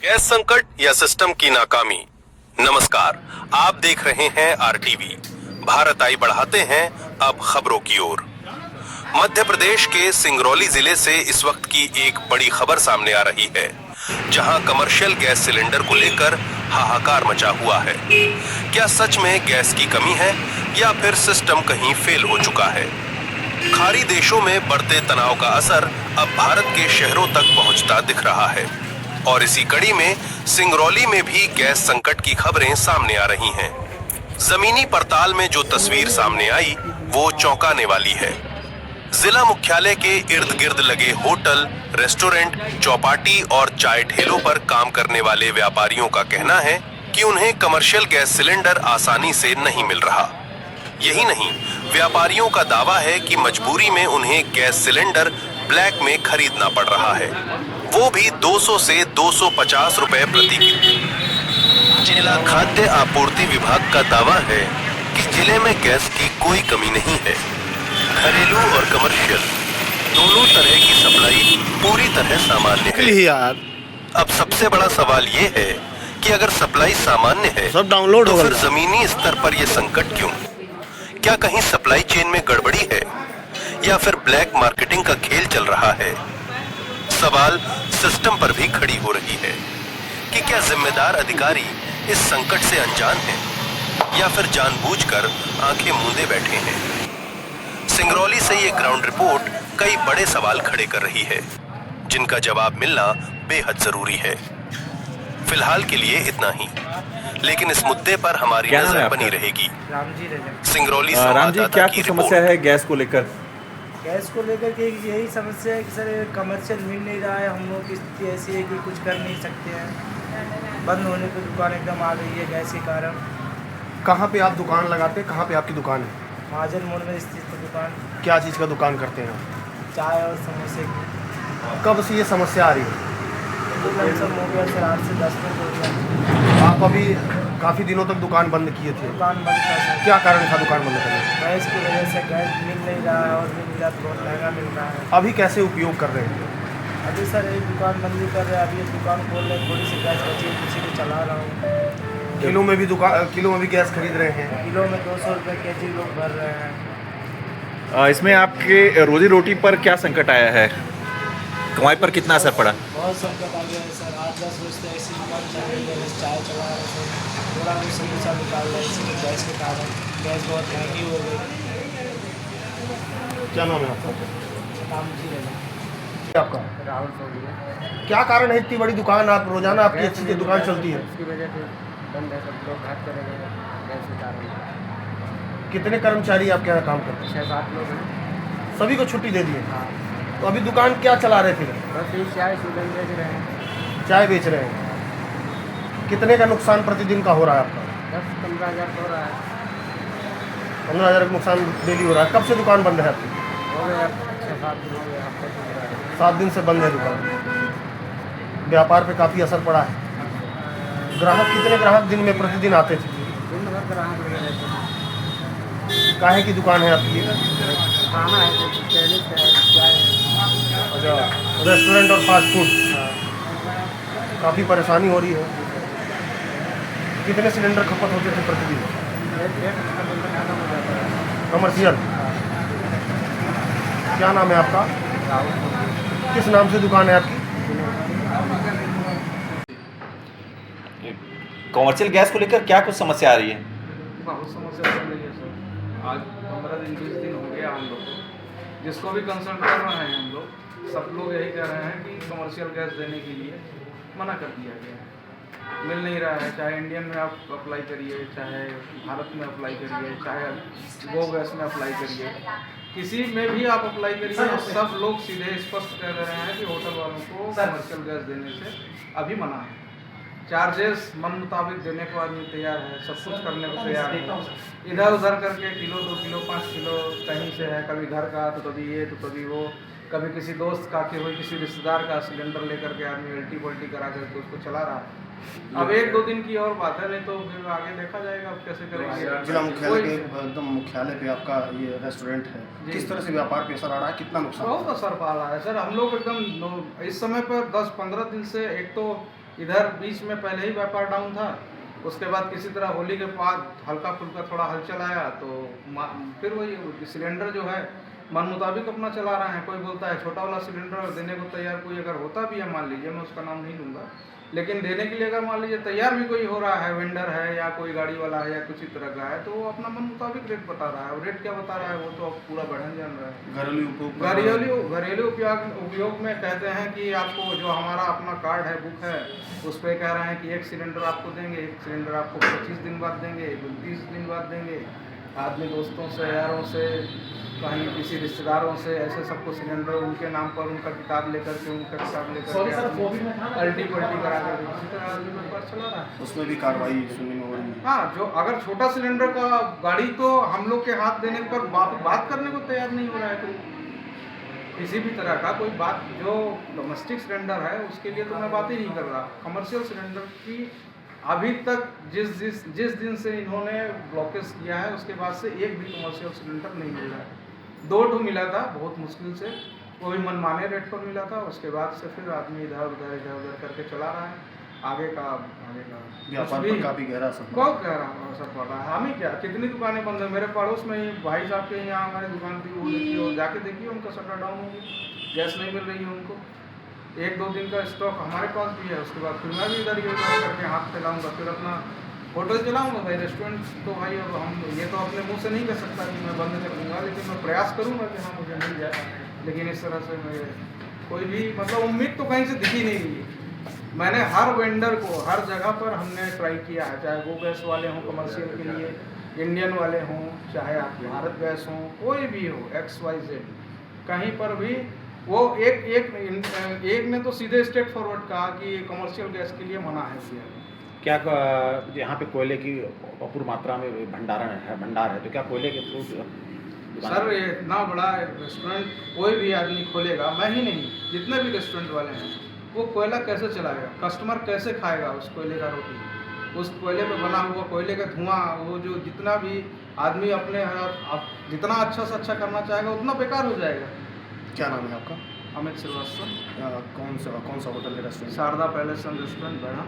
Gas संकट या system की नाकामी। नमस्कार, आप देख रहे हैं आरटीवी। भारत आई बढ़ाते हैं अब खबरों की ओर। मध्य प्रदेश के सिंगरौली जिले से इस वक्त की एक बड़ी खबर सामने आ रही है, जहां कमर्शियल गैस सिलेंडर को लेकर हाहाकार मचा हुआ है। क्या सच में गैस की कमी है या फिर सिस्टम कहीं फेल हो चुका है? खाड़ी देशों में बढ़ते तनाव का असर अब भारत के शहरों तक पहुंचता दिख रहा है और इसी कड़ी में सिंगरौली में भी गैस संकट की खबरें सामने आ रही हैं। जमीनी पड़ताल में जो तस्वीर सामने आई वो चौंकाने वाली है। जिला मुख्यालय के इर्द गिर्द लगे होटल, रेस्टोरेंट, चौपाटी और चाय ठेलों पर काम करने वाले व्यापारियों का कहना है कि उन्हें कमर्शियल गैस सिलेंडर आसानी से नहीं मिल रहा। यही नहीं, व्यापारियों का दावा है कि मजबूरी में उन्हें गैस सिलेंडर ब्लैक में खरीदना पड़ रहा है, वो भी 200 से 250 रुपए प्रति किलो। जिला खाद्य आपूर्ति विभाग का दावा है कि जिले में गैस की कोई कमी नहीं है। घरेलू और कमर्शियल दोनों तरह की सप्लाई पूरी तरह सामान्य है। अब सबसे बड़ा सवाल ये है कि अगर सप्लाई सामान्य है सब डाउनलोड तो हो फिर जमीनी स्तर पर यह संकट क्यों? क्या कहीं सप्लाई चेन में गड़बड़ी है या फिर ब्लैक मार्केटिंग का खेल चल रहा है? सवाल सिस्टम पर भी खड़ी हो रही है कि क्या जिम्मेदार अधिकारी इस संकट से अनजान हैं या फिर जानबूझकर आंखें मूंदे बैठे हैं? सिंगरौली से ये ग्राउंड रिपोर्ट कई बड़े सवाल खड़े कर रही है, जिनका जवाब मिलना बेहद जरूरी है। फिलहाल के लिए इतना ही, लेकिन इस मुद्दे पर हमारी नजर बनी रहेगी। सिंगरौली राम जी, क्या कुछ समस्या है गैस को लेकर? गैस को लेकर के यही समस्या है कि सर कमर्शियल मिल नहीं रहा है। हम लोग की स्थिति ऐसी है कि कुछ कर नहीं सकते हैं। बंद होने पर दुकान एकदम आ गई है गैस के कारण। कहाँ पे आप दुकान लगाते हैं? कहाँ पे आपकी दुकान है? महाजन मोड़ में स्थित है दुकान। क्या चीज़ का दुकान करते हैं आप? चाय और समोसे की। कब से ये समस्या आ रही है? सब हो गया सर, 8 से 10 दिन हो गया। आप अभी काफ़ी दिनों तक दुकान बंद किए थे। दुकान बंद था सर। क्या कारण था दुकान बंद करने का? गैस की वजह से गैस मिल नहीं रहा है और मिल रहा तो बहुत महंगा मिल रहा है। अभी कैसे उपयोग कर रहे हैं? अभी सर एक दुकान बंदी कर रहे हैं। अभी दुकान खोल रहे हैं, थोड़ी सी गैस बची है, उसी को चला रहा हूँ। किलो में भी गैस खरीद रहे हैं? किलो में 200 रुपये केजी लोग भर रहे हैं। इसमें आपके रोजी रोटी पर क्या संकट आया है? कमाई पर कितना असर पड़ा? बहुत संकट आ गया है सर। 8-10 रोज से ऐसी दुकान चल रही है, बस चाय चला रहे हैं, थोड़ा भी समोसा निकाल रहे हैं। इसी गैस के कारण गैस बहुत महंगी हो गई। क्या नाम है आपका? काम जी रहे आपका राहुल चौधरी। क्या कारण है इतनी बड़ी दुकान? आप रोजाना आपकी अच्छी दुकान चलती है, उसकी वजह से बंद है, सब लोग घर चले गए गैस के कारण। कितने कर्मचारी आपके यहाँ काम करते 6-7 लोग हैं। हैं? सभी को छुट्टी दे दी है? हाँ, तो अभी दुकान क्या चला रहे थे? बस ये चाय सीजन बेच रहे हैं। चाय बेच रहे हैं। कितने का नुकसान प्रतिदिन का हो रहा है आपका? 10-15 हज़ार हो रहा है। 15,000 का नुकसान डेली हो रहा है। कब से दुकान बंद है आपकी? हो गया 6-7 दिन हो गया, हफ्ते से हो रहा है। 7 दिन से बंद है दुकान। व्यापार पे काफ़ी असर पड़ा है। कितने ग्राहक दिन में प्रतिदिन आते थे? दिन भर ग्राहक लगे रहते हैं। काहे की दुकान है आपकी? खाना है, जैसे चाइनीज है, चाय है। अच्छा, रेस्टोरेंट और फास्ट फूड। काफ़ी परेशानी हो रही है। कितने सिलेंडर खपत होते थे प्रतिदिन? एक खत्म हो जाता है। कमर्शियल। क्या नाम है आपका? राहुल किस नाम से दुकान है आपकी? कमर्शियल गैस को लेकर क्या कुछ समस्या आ रही है? बहुत समस्या चल रही है सर। आज 15 दिन 20 दिन हो गया हम लोग को, जिसको भी कंसल्ट कर रहे हैं हम लोग, सब लोग यही कह रहे हैं कि कमर्शियल गैस देने के लिए मना कर दिया गया है। मिल नहीं रहा है। चाहे इंडियन में आप अप्लाई करिए, चाहे भारत में अप्लाई करिए, चाहे गो गैस में अप्लाई करिए, किसी में भी आप अप्लाई करिए, सब लोग सीधे स्पष्ट कह रहे हैं कि होटल वालों को कमर्शियल गैस देने से अभी मना है। चार्जेस मन मुताबिक देने को आदमी तैयार है, सब कुछ करने को तैयार है। इधर उधर करके किलो 2 किलो 5 किलो कहीं से है, कभी घर का तो कभी ये तो कभी वो, कभी किसी दोस्त का कि कोई किसी रिश्तेदार का सिलेंडर लेकर के आदमी अल्टी पल्टी करा करके उसको चला रहा है। अब 1-2 दिन की और बात है, नहीं तो फिर आगे देखा जाएगा अब कैसे करेंगे। जिला मुख्यालय के एकदम मुख्यालय पे आपका ये रेस्टोरेंट है, किस तरह से व्यापार पे असर आ रहा है? कितना नुकसान? बहुत असर पा रहा है सर। हम लोग एकदम इस समय पर 10-15 दिन से एक तो इधर बीच में पहले ही व्यापार डाउन था, उसके बाद किसी तरह होली के बाद हल्का फुल्का थोड़ा हलचल आया तो फिर वही सिलेंडर जो है मन मुताबिक अपना चला रहे हैं। कोई बोलता है छोटा वाला सिलेंडर देने को तैयार, कोई अगर होता भी है मान लीजिए, मैं उसका नाम नहीं लूँगा, लेकिन देने के लिए अगर मान लीजिए तैयार भी कोई हो रहा है, वेंडर है या कोई गाड़ी वाला है या कुछ ही तरह का है, तो वो अपना मन मुताबिक रेट बता रहा है। और रेट क्या बता रहा है वो तो अब पूरा बढ़न जान रहा है। घरेलू उपयोग में कहते हैं कि आपको जो हमारा अपना कार्ड है, बुक है, उस पर कह रहे हैं कि 1 सिलेंडर आपको देंगे, 1 सिलेंडर आपको 25 दिन बाद देंगे, 30 दिन बाद देंगे। आदमी दोस्तों से, यारों से, कहीं किसी रिश्तेदारों से ऐसे सबको सिलेंडर उनके नाम पर उनका किताब लेकर के अल्टी पल्टी करा कर इसी तरह आदमी व्यापार चला रहा है। उसमें भी कार्रवाई सुनने में हो रही है। हाँ, जो अगर छोटा सिलेंडर का गाड़ी तो हम लोग के हाथ देने पर बात करने को तैयार नहीं हो रहा है। तो किसी भी तरह का कोई बात, जो डोमेस्टिक सिलेंडर है उसके लिए तो मैं बात ही नहीं कर रहा। कमर्शियल सिलेंडर की अभी तक जिस दिन से इन्होंने ब्लॉकेज किया है उसके बाद से एक भी कमर्शियल सिलेंडर नहीं मिल रहा है। 2 मिला था बहुत मुश्किल से, वो भी मनमाने रेट पर मिला था। उसके बाद से फिर आदमी इधर उधर करके चला रहा है। आगे का व्यापार पर काफी गहरा असर कौन कह रहा हूँ असर पड़ रहा है। हमें क्या, कितनी दुकानें बंद है। मेरे पड़ोस में ही भाई साहब के यहाँ हमारी दुकान थी, वो देखिए, वो जाके देखिए उनका शटर डाउन हो गया, गैस नहीं मिल रही है उनको। 1-2 दिन का स्टॉक हमारे पास भी है। उसके बाद फिर मैं भी इधर करके हाथ फैलाऊँगा, फिर अपना होटल चलाऊँगा भाई। रेस्टोरेंट तो भाई अब हम ये तो अपने मुंह से नहीं कर सकता कि मैं बंद कर दूँगा, लेकिन मैं प्रयास करूँगा कि हाँ मुझे मिल जाए। लेकिन इस तरह से मैं कोई भी मतलब उम्मीद तो कहीं से दिखी नहीं रही है। मैंने हर वेंडर को हर जगह पर हमने ट्राई किया है, चाहे वो गैस वाले हों कमर्शियल के लिए, इंडियन वाले हों, चाहे आप भारत गैस हों, कोई भी हो, XYZ, कहीं पर भी वो एक ने तो सीधे स्ट्रेट फॉरवर्ड कहा कि कमर्शियल गैस के लिए मना है इंडिया में। क्या यहाँ पे कोयले की अपूर्व मात्रा में भंडार है, तो क्या कोयले के थ्रू सर ये इतना बड़ा रेस्टोरेंट कोई भी आदमी खोलेगा, मैं ही नहीं, जितने भी रेस्टोरेंट वाले हैं, वो कोयला कैसे चलाएगा? कस्टमर कैसे खाएगा उस कोयले का रोटी? उस कोयले पे बना हुआ कोयले का धुआं, वो जो जितना भी आदमी अपने जितना अच्छा से अच्छा करना चाहेगा उतना बेकार हो जाएगा। क्या नाम है आपका? अमित श्रीवास्तव। कौन सा होटल है, restaurant? Sharda palace and restaurant बैठा।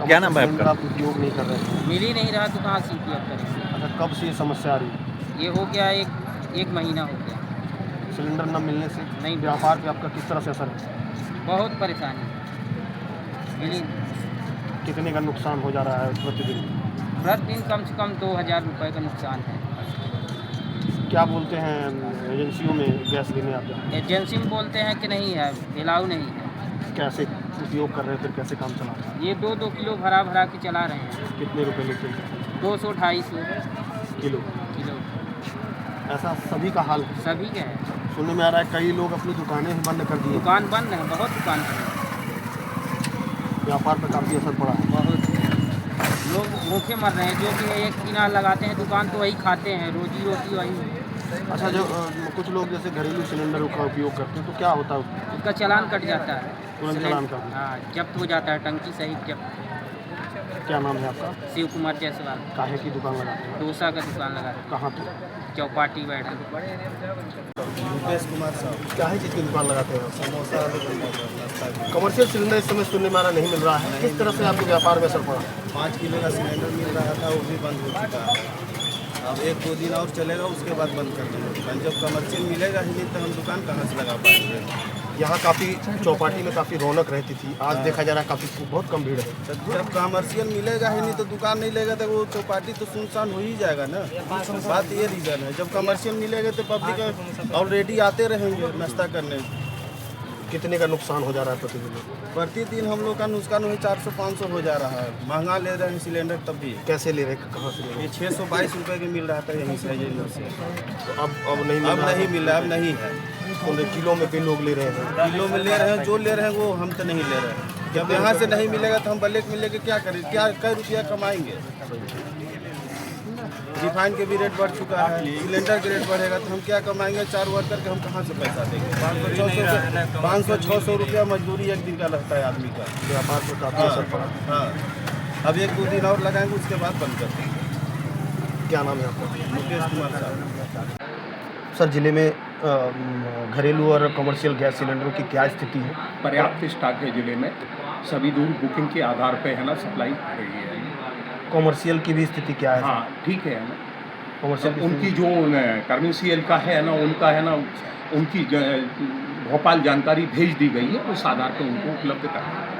क्या नाम है आपका? आप उपयोग नहीं कर रहे हैं? मिल ही नहीं रहा तो कहाँ से उपयोग करें? अच्छा, कब से ये समस्या आ रही है? ये हो गया एक महीना हो गया। सिलेंडर न मिलने से नहीं, व्यापार पे आपका किस तरह से असर है? बहुत परेशानी मिली। कितने का नुकसान हो जा रहा है प्रतिदिन? प्रतिदिन कम से कम 2000 रुपये का नुकसान है। क्या बोलते हैं एजेंसियों में गैस लेने आते हैं? एजेंसी में बोलते हैं कि नहीं है, अलाउ नहीं है। कैसे उपयोग कर रहे हैं, फिर कैसे काम चला रहे हैं? ये 2-2 किलो भरा के चला रहे हैं। कितने रुपए लेते हैं? 200-250 किलो। ऐसा सभी का हाल है? सभी के है। सुनने में आ रहा है कई लोग अपनी दुकानें ही बंद कर दिए। दुकान बंद है, बहुत दुकान है, व्यापार पर काफ़ी असर पड़ा है। बहुत लोग भूखे मर रहे हैं। जो कि एक किनार लगाते हैं दुकान तो वही खाते हैं, रोजी रोटी वही। अच्छा, जो कुछ लोग जैसे घरेलू सिलेंडर का उपयोग करते हैं तो क्या होता है? उसका चालान कट जाता है, तुरंत चालान कर दिया? हाँ, जब्त हो जाता है, टंकी सहित जब्त। क्या नाम है आपका? शिव कुमार जायसवाल। काहे की दुकान लगाते हैं? डोसा का दुकान लगा है, कहाँ पे? चौपाटी बैठा। रुपेश कुमार साहब। क्या है चीज़ की दुकान लगाते हैं? समोसा कमर्शियल सिलेंडर इस समय सुनने में आ रहा नहीं मिल रहा है, किस तरह से आपके व्यापार में असर पड़ा? 5 किलो का सिलेंडर मिल रहा था, वो भी बंद हो चुका है। अब 1-2 दिन और चलेगा, उसके बाद बंद कर देंगे दुकान। जब कमर्शियल मिलेगा ही नहीं तो हम दुकान कहाँ से लगा पाएंगे? यहाँ काफ़ी चौपाटी में काफ़ी रौनक रहती थी, आज देखा जा रहा है काफ़ी बहुत कम भीड़ है। जब कमर्शियल मिलेगा ही नहीं तो दुकान नहीं लेगा तो वो चौपाटी तो सुनसान हो ही जाएगा ना। बात ये रीज़न है, जब कमर्शियल मिलेगा तो पब्लिक ऑलरेडी आते रहेंगे नाश्ता करने। कितने का नुकसान हो जा रहा है प्रतिदिन? प्रतिदिन हम लोग का नुकसान वही 400-500 हो जा रहा है। महंगा ले रहे हैं सिलेंडर, तब भी कैसे ले रहे हैं, कहाँ से ले रहे ये 622 रुपये के मिल रहा था यहीं से एजेंसी से। हैं? अब नहीं मिल अब रहा है? नहीं मिल रहा, अब नहीं है। तो किलो में भी लोग ले रहे हैं? किलो में ले रहे हैं, जो ले रहे हैं वो हम तो नहीं ले रहे हैं। जब यहाँ से नहीं मिलेगा तो हम ब्लैक में लेके क्या करें? कई रुपया कमाएंगे? रिफाइन के भी रेट बढ़ चुका है, सिलेंडर के रेट बढ़ेगा तो हम क्या कमाएंगे? 4 वर्कर के हम कहाँ से पैसा देंगे? 500-600 रुपया मजदूरी एक दिन का लगता है आदमी का। व्यापार पर काफ़ी असर पड़ा। हाँ, अब 1-2 दिन और लगाएंगे, उसके बाद बंद कर देंगे। क्या नाम है आपका? मुकेश कुमार साहब। सर, ज़िले में घरेलू और कमर्शियल गैस सिलेंडरों की क्या स्थिति है? पर्याप्त स्टॉक है जिले में, सभी दूर बुकिंग के आधार पे है ना सप्लाई हो रही है। कमर्शियल की भी स्थिति क्या है? हाँ ठीक है ना, कमर्शियल की उनकी जो कमर्शियल का है ना, उनका है ना, उनकी भोपाल जानकारी भेज दी गई है, उस आधार पर उनको उपलब्ध करना है।